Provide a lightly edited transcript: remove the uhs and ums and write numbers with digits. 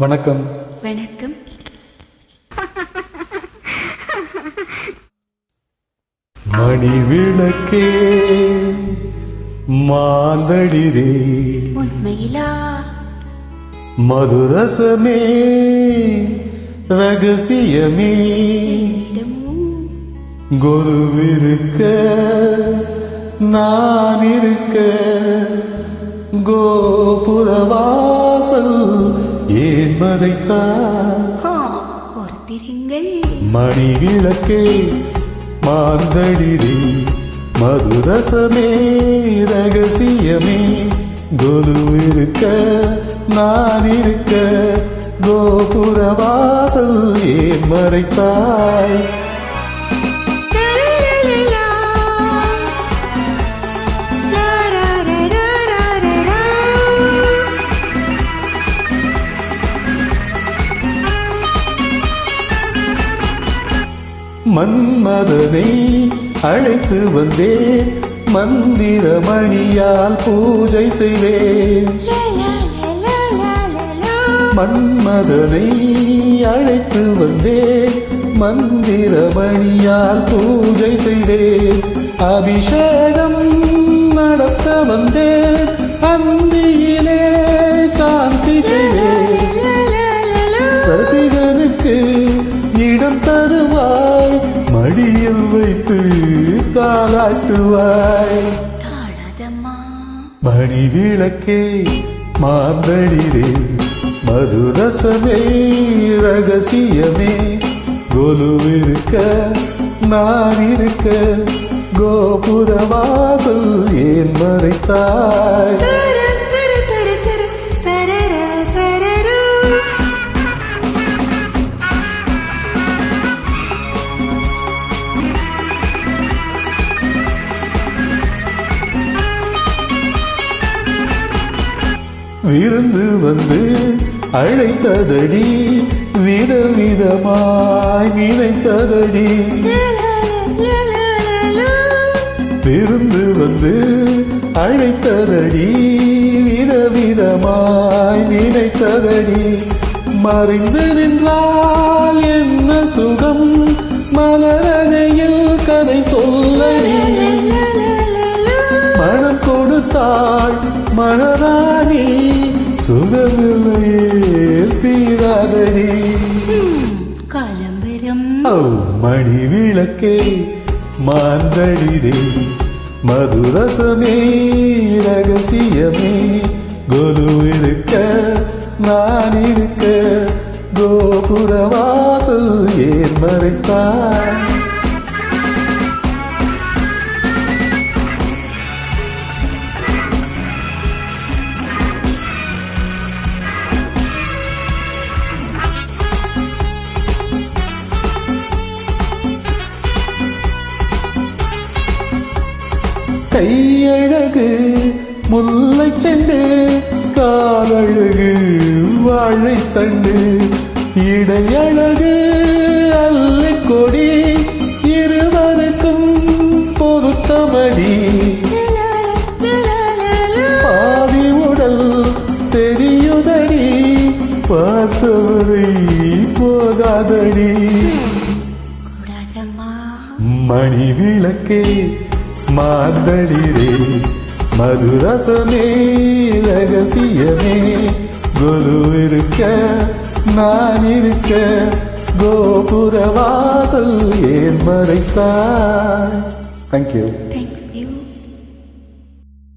வணக்கம். வணக்கம். மணி விளக்கே மாந்தளிரே உண்மையிலா மதுரசமே ரகசியமே குருவிருக்க நான் இருக்க கோபுரவாசல் ஏன் மறைத்தார் பொறுத்திருங்கள். மணி விளக்கே மாந்தளிரே மதுரசமே ரகசியமே குருவிருக்க நான் இருக்க கோபுரவாசல் ஏன் மறைத்தாய். மன்மதனை அழைத்து வந்தேன் மந்திரமணியால் பூஜை செய்வேன். மன்மதனை அழைத்து வந்தேன் மந்திரமணியால் பூஜை செய்வேன். அபிஷேகம் நடத்த வந்தேன் அந்தியிலே சாந்தி செய்வேன். ரசிகனுக்கு இடம் தருவாய் மடியில் வைத்து தாளாட்டுவாய். மணி விளக்கே மாந்தளிரே மதுரசமே ரகசியமே கொலுவிருக்க நான் இருக்க கோபுரவாசல் ஏன் மறைத்தாய். விருந்து வந்து அழைத்ததடி விதவிதமாய் நினைத்ததடி. விருந்து வந்து அழைத்ததடி விதவிதமாய் நினைத்ததடி. மறைந்து நின்றால் என்ன சுகம் மலரணையில் கதை சொல்லடி. மனம் கொடுத்தாள் மனராணி சுகமில்லையே தீராதடி. காலம்பரம் மணி விளக்கே மாந்தளிரே மதுரசமே ரகசியமே குருவிருக்க நான் இருக்க கோபுரவாசல் ஏன் மறைத்தாய். கையழகு முல்லை செண்டு காலழகு வாழைத்தண்டு இடையழகு அல்லை கொடி இருவருக்கும் பொருத்தமடி. பாதி உடல் தெரியுதடி பார்த்தவரை போகாதடி. மணி விளக்கே மாந்தளிரே மதுரசமே ரகசியமே குருவிருக்க நான் இருக்க கோபுரவாசல் ஏன் மறைத்தாய். தேங்க்யூ. Thank you.